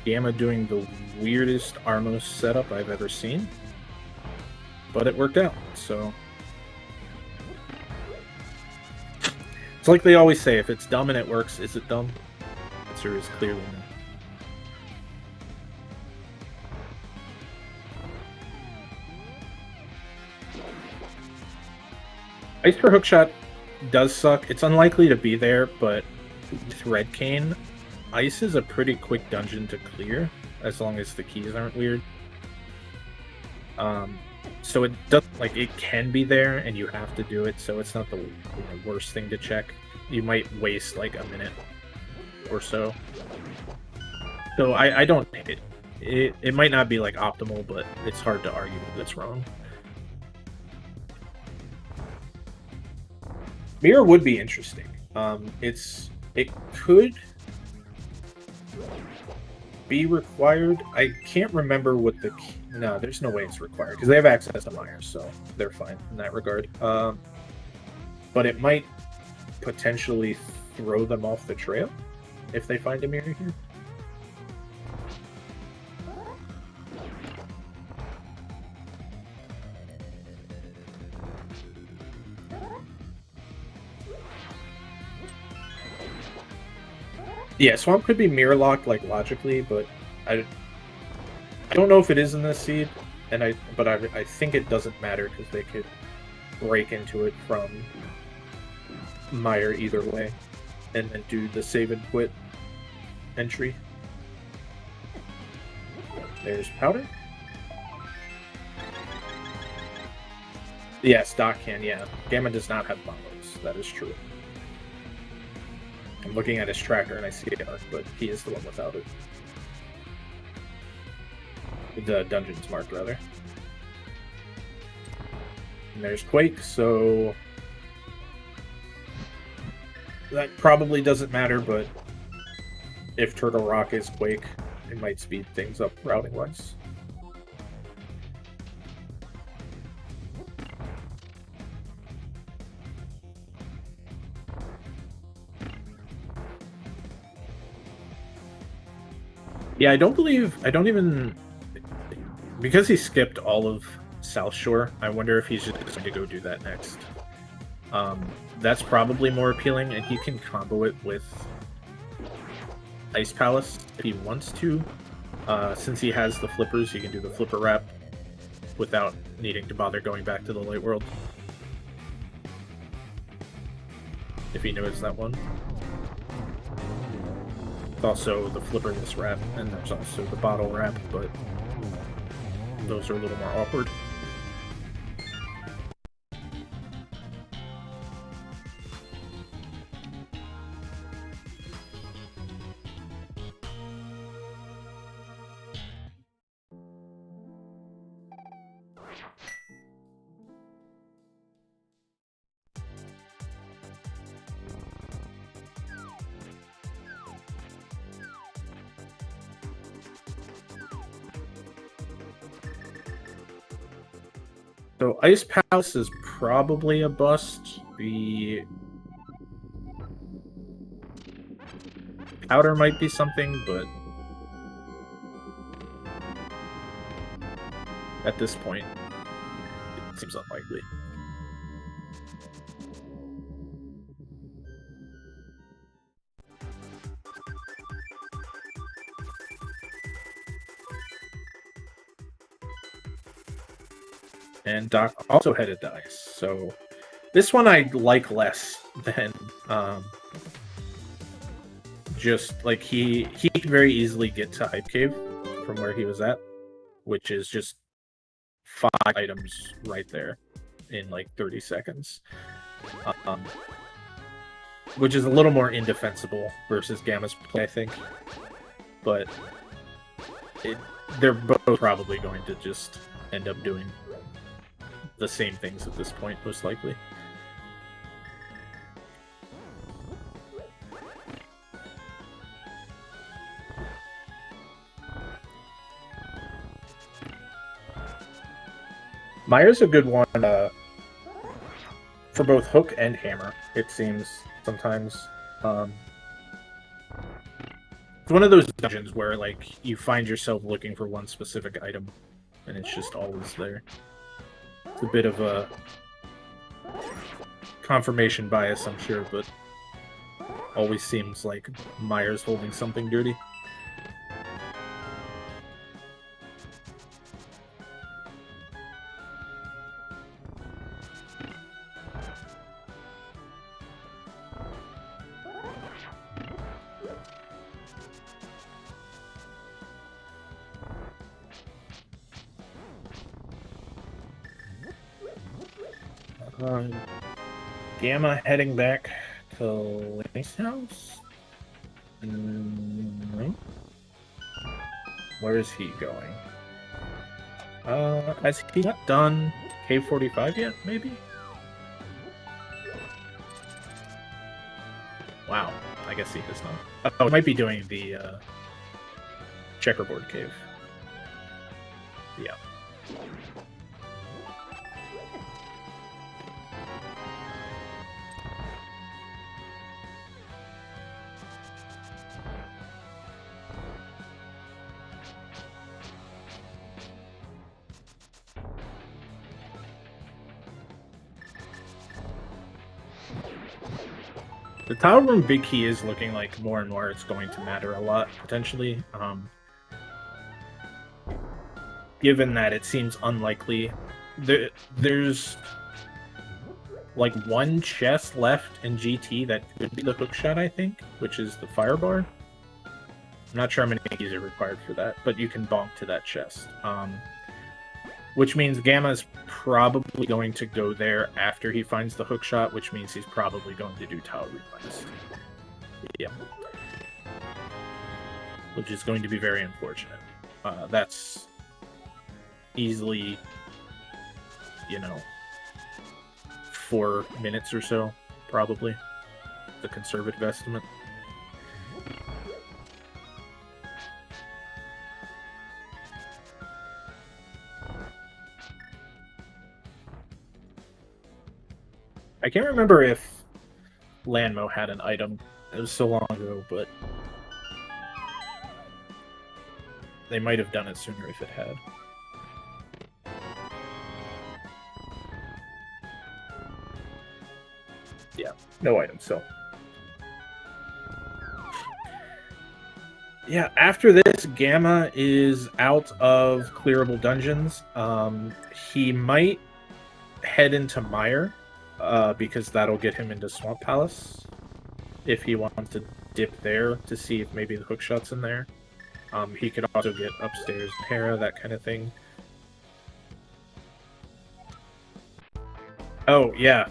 Gamma doing the weirdest Armos setup I've ever seen, but it worked out, so It's like they always say, if it's dumb and it works, is it dumb? The answer is clearly no. Ice for hookshot does suck. It's unlikely to be there, but with Red Cane, ice is a pretty quick dungeon to clear, as long as the keys aren't weird. So it does, like, it can be there, and you have to do it, so it's not the worst thing to check. You might waste, like, a minute or so. So I don't... It might not be, like, optimal, but it's hard to argue that it's wrong. Mirror would be interesting. It could be required. I can't remember what the... No, there's no way it's required, because they have access to Myers, so they're fine in that regard. But it might potentially throw them off the trail if they find a mirror here. Yeah, Swamp could be mirror locked, like, logically, but I don't know if it is in this seed, but I think it doesn't matter because they could break into it from Meyer either way, and then do the save and quit entry. There's Powder. Yes, Doc can, yeah. Gamma does not have bombos, that is true. I'm looking at his tracker and I see it, but he is the one without it. The dungeon's marked, rather. And there's Quake, so that probably doesn't matter, but if Turtle Rock is Quake, it might speed things up routing-wise. Yeah, I don't even... Because he skipped all of South Shore, I wonder if he's just going to go do that next. That's probably more appealing, and he can combo it with Ice Palace if he wants to. Since he has the flippers, he can do the flipper wrap without needing to bother going back to the Light World. If he knows that one. Also the flipperless wrap, and there's also the bottle wrap, but those are a little more awkward. So Ice Palace is probably a bust. The Powder might be something, but at this point, it seems unlikely. And Doc also headed to Ice, so this one I like less than just like he could very easily get to Hype Cave from where he was at, which is just 5 items right there in like 30 seconds, which is a little more indefensible versus Gamma's play, I think, but they're both probably going to just end up doing the same things at this point, most likely. Meyer's a good one for both hook and hammer, it seems, sometimes. It's one of those dungeons where, like, you find yourself looking for one specific item, and it's just always there. It's a bit of a confirmation bias, I'm sure, but Always seems like Myers holding something dirty. Gamma heading back to Lenny's house? No. Where is he going? Has he not done K45 yet, maybe? Wow, I guess he has not. Oh, he might be doing the checkerboard cave. Yeah. The Tower Room Big Key is looking like more and more it's going to matter a lot, potentially. Given that it seems unlikely. There's like one chest left in GT that could be the hookshot, I think, which is the fire bar. I'm not sure how many keys are required for that, but you can bonk to that chest. Which means Gamma's probably going to go there after he finds the hookshot, which means he's probably going to do Tower Room last. Yeah. Which is going to be very unfortunate. That's easily, 4 minutes or so, probably. The conservative estimate. I can't remember if Lanmo had an item. It was so long ago, but they might have done it sooner if it had. Yeah, no item, so. Yeah, after this, Gamma is out of clearable dungeons. He might head into Mire. Because that'll get him into Swamp Palace if he wants to dip there to see if maybe the hookshot's in there. He could also get upstairs Hera, that kind of thing. Oh, yeah.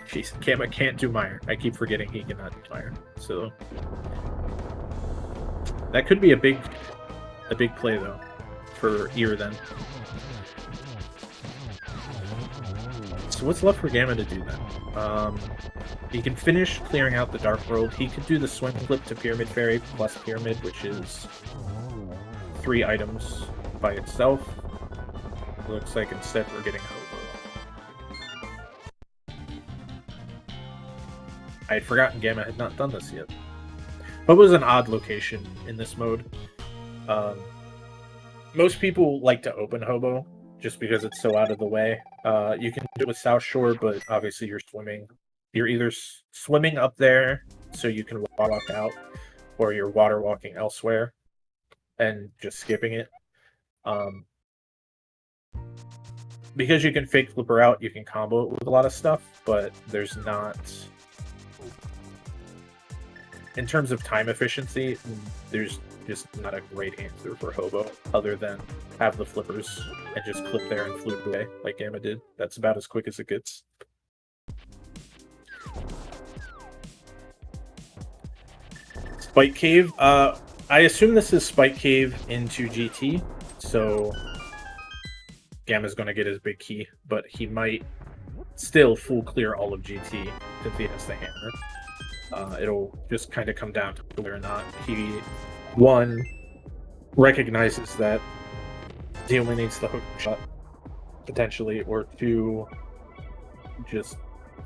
Jeez, Gamma can't do Mire. I keep forgetting he cannot do Mire. So that could be a big play, though, for Ear then. So what's left for Gamma to do then? He can finish clearing out the Dark World. He could do the swing flip to Pyramid Fairy plus Pyramid, which is 3 items by itself. Looks like instead we're getting Hobo. I had forgotten Gamma had not done this yet. Hobo is an odd location in this mode. Most people like to open Hobo, just because it's so out of the way. You can do it with South Shore, but obviously you're swimming. You're either swimming up there so you can walk out, or you're water walking elsewhere and just skipping it. Because you can fake flipper out, you can combo it with a lot of stuff, but there's not... In terms of time efficiency, there's just not a great answer for Hobo, other than have the flippers and just clip there and flip away like Gamma did. That's about as quick as it gets. Spike Cave. I assume this is Spike Cave into GT, so Gamma's going to get his big key, but he might still full clear all of GT since he has the hammer. It'll just kind of come down to whether or not he, one, recognizes that he only needs the hook shot, potentially, or 2, just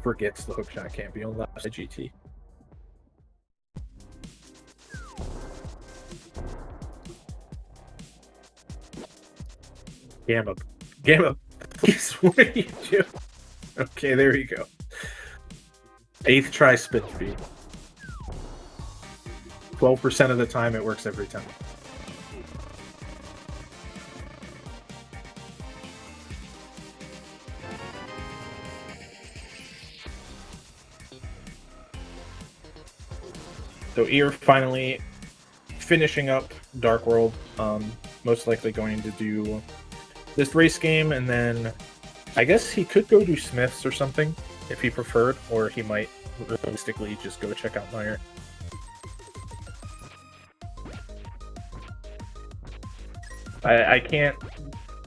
forgets the hook shot can't be unlocked by GT. Gamma, please, what are you doing? Okay, there you go. 8th try spin speed. 12% of the time, it works every time. So Ear finally finishing up Dark World. Most likely going to do this race game, and then I guess he could go do Smiths or something if he preferred, or he might realistically just go check out Meyer. I can't,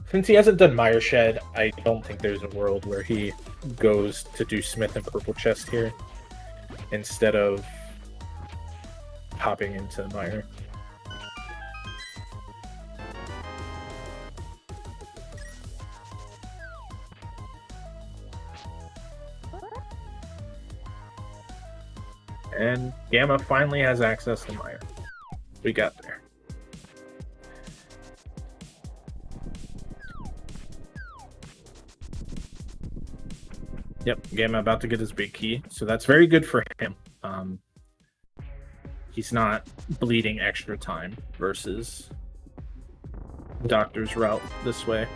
since he hasn't done Meyer Shed, I don't think there's a world where he goes to do Smith and Purple Chest here instead of hopping into Meyer. And Gamma finally has access to Meyer. We got there. Yep, Gamma about to get his big key, so that's very good for him. He's not bleeding extra time versus Doctor's route this way.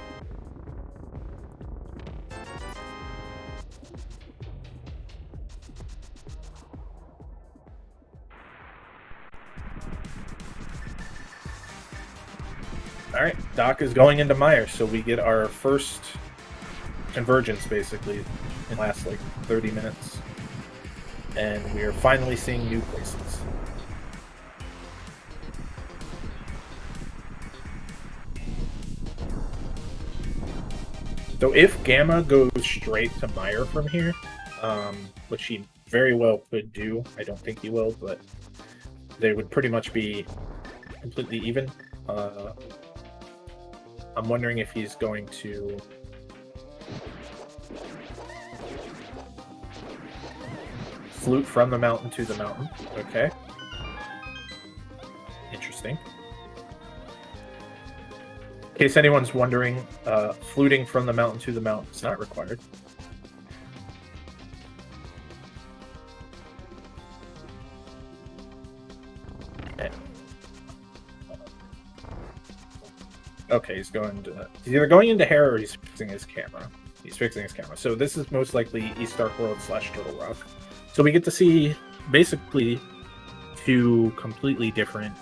All right, Doc is going into Meyer, so we get our first convergence basically in the last like 30 minutes, and we are finally seeing new places. So if Gamma goes straight to Meyer from here, which he very well could do, I don't think he will, but they would pretty much be completely even. I'm wondering if he's going to flute from the mountain to the mountain. Okay. Interesting. In case anyone's wondering, fluting from the mountain to the mountain is not required. Okay, he's either going into hair or he's fixing his camera. He's fixing his camera. So this is most likely East Dark World / Turtle Rock. So we get to see basically two completely different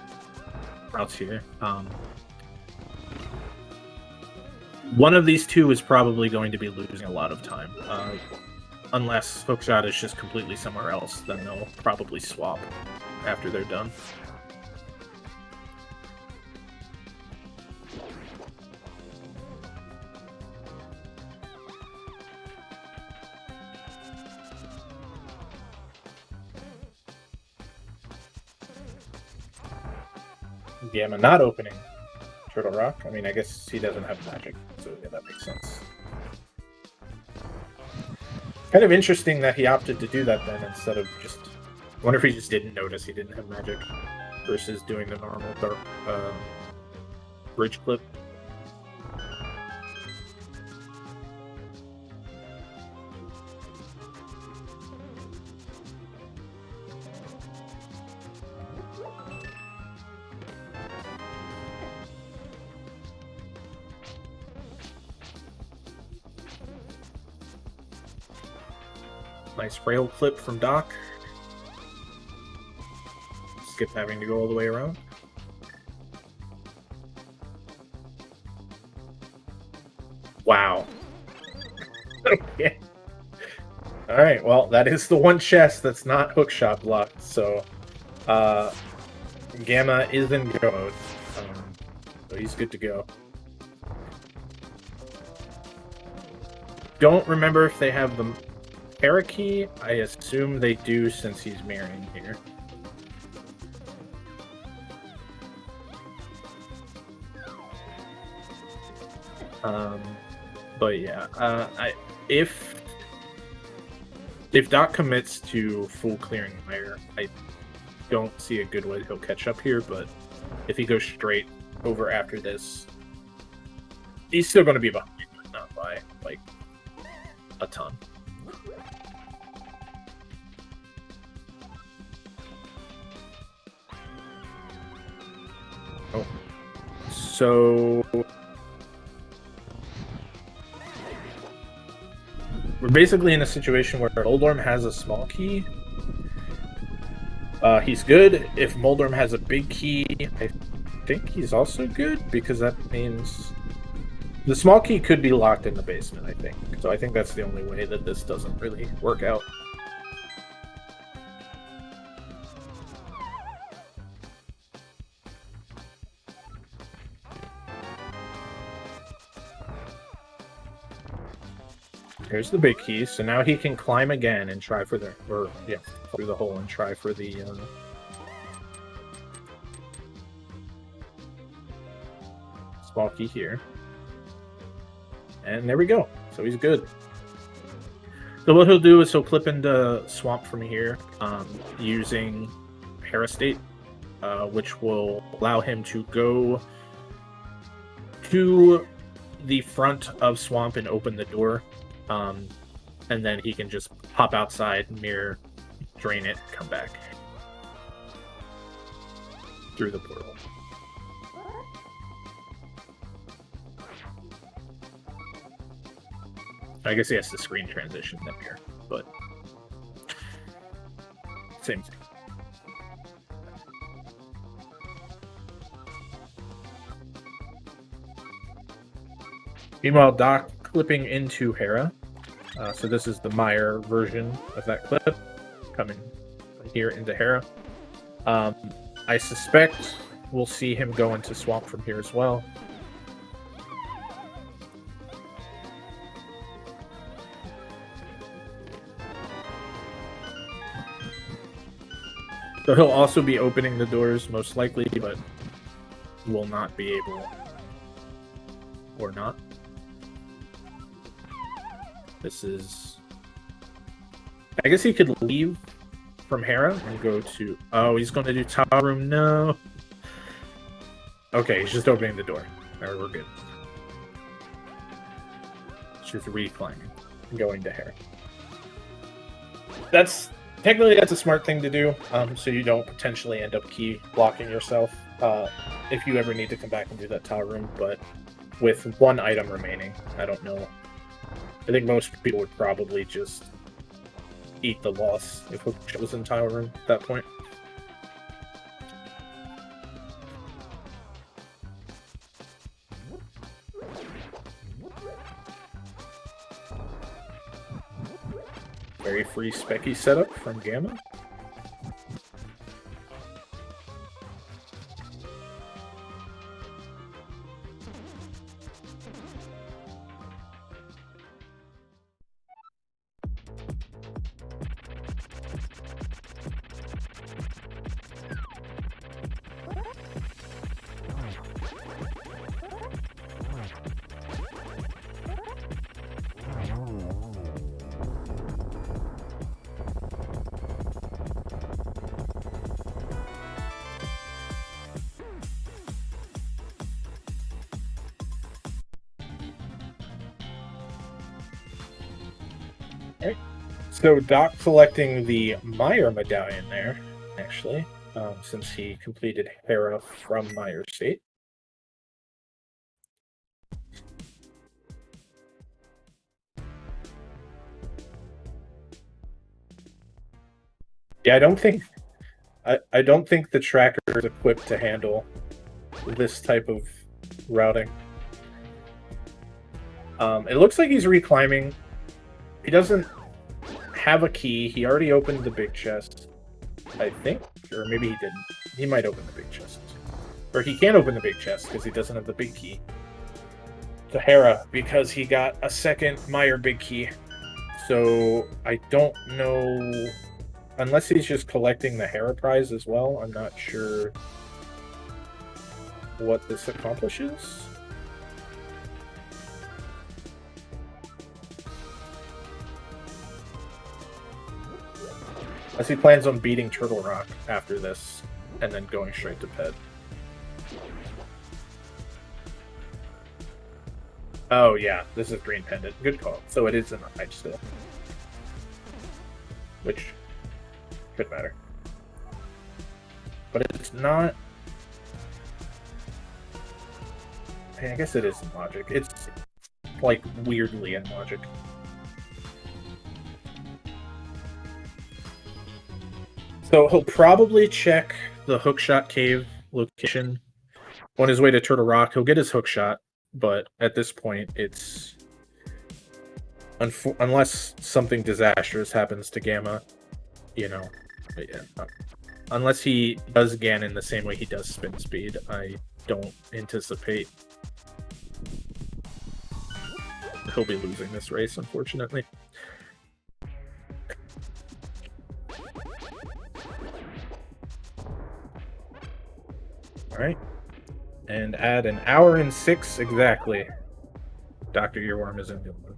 routes here. One of these two is probably going to be losing a lot of time. Unless Hookshot is just completely somewhere else, then they'll probably swap after they're done. Gamma not opening Turtle Rock. I mean, I guess he doesn't have magic, so yeah, that makes sense. Kind of interesting that he opted to do that then instead of just... I wonder if he just didn't notice he didn't have magic versus doing the normal dark bridge clip. Nice rail clip from Doc. Skip having to go all the way around. Wow. Okay. Alright, well, that is the one chest that's not hookshot blocked, so Gamma is in go mode. So he's good to go. Don't remember if they have the Parakeet. I assume they do since he's mirroring here. But yeah, if Doc commits to full clearing Meyer, I don't see a good way he'll catch up here, but if he goes straight over after this, he's still going to be behind, but not by, like, a ton. So we're basically in a situation where Moldorm has a small key. He's good. If Moldorm has a big key, I think he's also good, because that means the small key could be locked in the basement, I think. So I think that's the only way that this doesn't really work out. Here's the big key, so now he can climb again and try for the, through the hole and try for the, small key here. And there we go. So he's good. So what he'll do is he'll clip into Swamp from here, using Parastate, which will allow him to go to the front of Swamp and open the door. And then he can just hop outside, mirror, drain it, come back through the portal. I guess he has to screen transition them here, but same thing. Meanwhile, Doc clipping into Hera. So this is the Meyer version of that clip, coming from here into Hera. I suspect we'll see him go into Swamp from here as well. So he'll also be opening the doors, most likely, but will not be able, or not. This is... I guess he could leave from Hera and go to... Oh, he's going to do Tower Room. No. Okay, he's just opening the door. Alright, we're good. It's just reclimbing and going to Hera. Technically, that's a smart thing to do, so you don't potentially end up key blocking yourself if you ever need to come back and do that Tower Room, but with one item remaining, I don't know. I think most people would probably just eat the loss if it was in Tower Room at that point. Very free Specky setup from Gamma. Right. So Doc collecting the Meyer medallion there, actually, since he completed Hera from Meyer State. Yeah, I don't think the tracker is equipped to handle this type of routing. It looks like he's reclimbing. He doesn't have a key. He already opened the big chest, I think. Or maybe he didn't. He might open the big chest. Or he can't open the big chest because he doesn't have the big key. To Hera, because he got a second Meyer big key. So I don't know... Unless he's just collecting the Hera prize as well, I'm not sure what this accomplishes. As he plans on beating Turtle Rock after this, and then going straight to Ped. Oh yeah, this is Green Pendant. Good call. So it is in the hide still. Which could matter. But it's not... I guess it is in logic. It's like weirdly in logic. So he'll probably check the hookshot cave location on his way to Turtle Rock. He'll get his hookshot, but at this point, it's unless something disastrous happens to Gamma, you know, unless he does Ganon the same way he does Spin Speed, I don't anticipate he'll be losing this race, unfortunately. Alright. And add an hour and 6 exactly. Dr. Earworm is in good mode.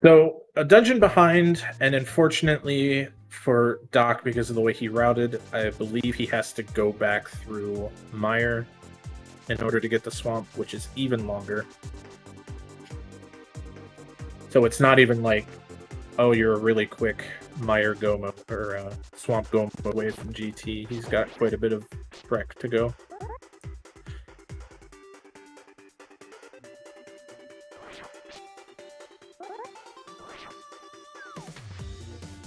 So, a dungeon behind, and unfortunately for Doc, because of the way he routed, I believe he has to go back through Mire in order to get the swamp, which is even longer. So it's not even like, oh, you're a really quick Mire Goma or Swamp Goma away from GT. He's got quite a bit of trek to go.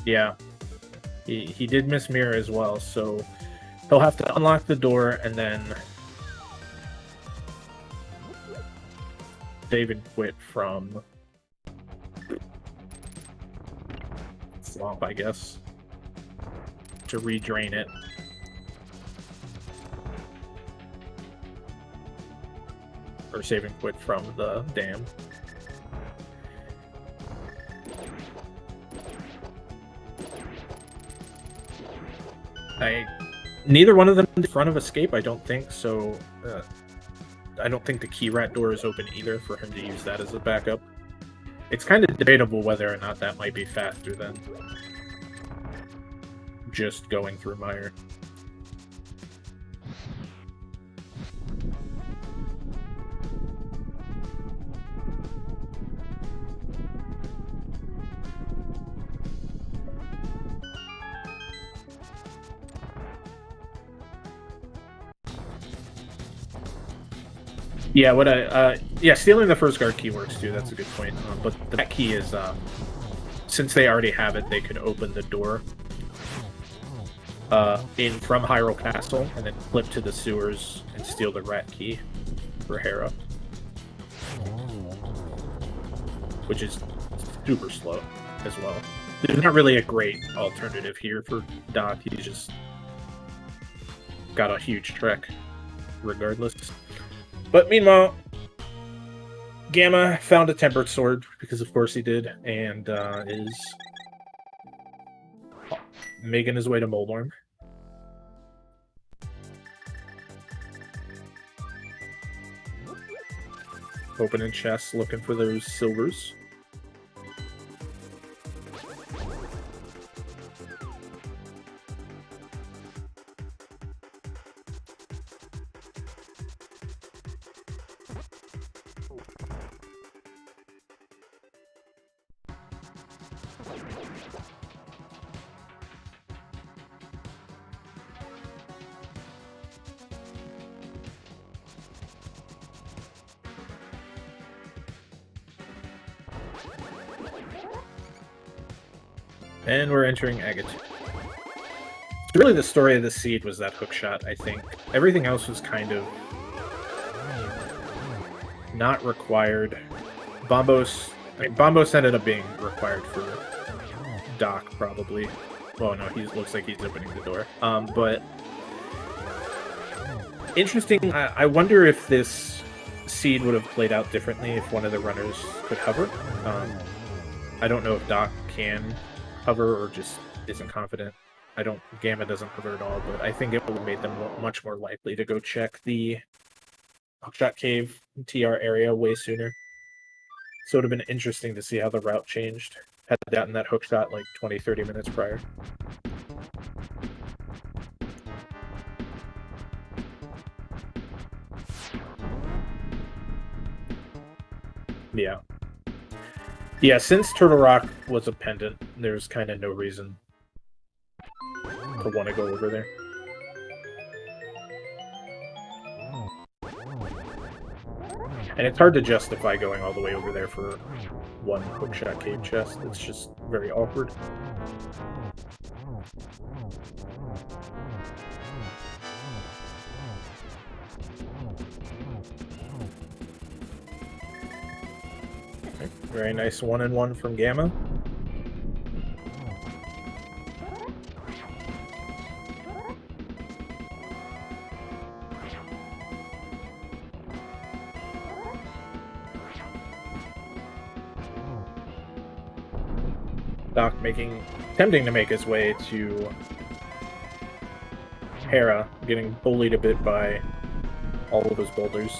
Yeah, he did miss Mirror as well, so he'll have to unlock the door and then save and quit from Swamp, I guess, to redrain it. Or save and quit from the dam. Neither one of them in front of escape, I don't think, so I don't think the key rat door is open either for him to use that as a backup. It's kind of debatable whether or not that might be faster than just going through Mire. Yeah, yeah, stealing the first guard key works too. That's a good point. But that key is, since they already have it, they could open the door in from Hyrule Castle and then flip to the sewers and steal the rat key for Hera, which is super slow as well. There's not really a great alternative here for Doc. He's just got a huge trek regardless. But meanwhile, Gamma found a tempered sword, because of course he did, and is making his way to Moldorm. Opening chests, looking for those silvers. And we're entering Agate. So really the story of the seed was that hookshot, I think. Everything else was kind of not required. Bombos ended up being required for Doc, probably. Oh no, he looks like he's opening the door. But interesting, I wonder if this seed would have played out differently if one of the runners could hover. I don't know if Doc can hover or just isn't confident. Gamma doesn't hover at all, but I think it would have made them much more likely to go check the Hookshot Cave TR area way sooner. So it would have been interesting to see how the route changed had they gotten that hookshot like 20-30 minutes prior. Yeah. Yeah, since Turtle Rock was a pendant, there's kind of no reason to want to go over there. And it's hard to justify going all the way over there for one hookshot cave chest. It's just very awkward. Okay, very nice 1-in-1 from Gamma. Doc attempting to make his way to Hera, getting bullied a bit by all of his boulders.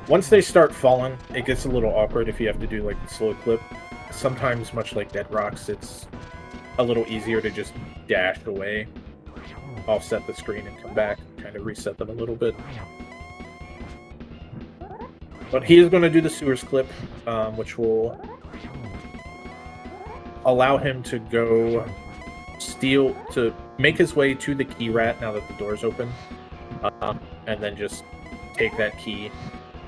Once they start falling, it gets a little awkward if you have to do like the slow clip. Sometimes, much like Dead Rocks, it's a little easier to just dash away, offset the screen, and come back, kind of reset them a little bit. But he is going to do the sewers clip, which will allow him to go to make his way to the key rat now that the door's open, and then just take that key.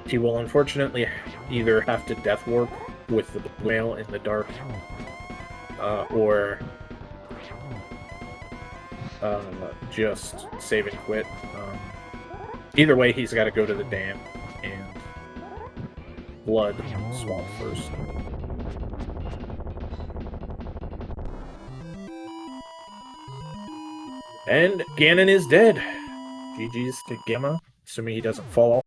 He will unfortunately either have to death warp with the whale in the dark, or just save and quit. Either way, he's got to go to the dam and blood swamp first. And Ganon is dead. GG's to Gamma, assuming he doesn't fall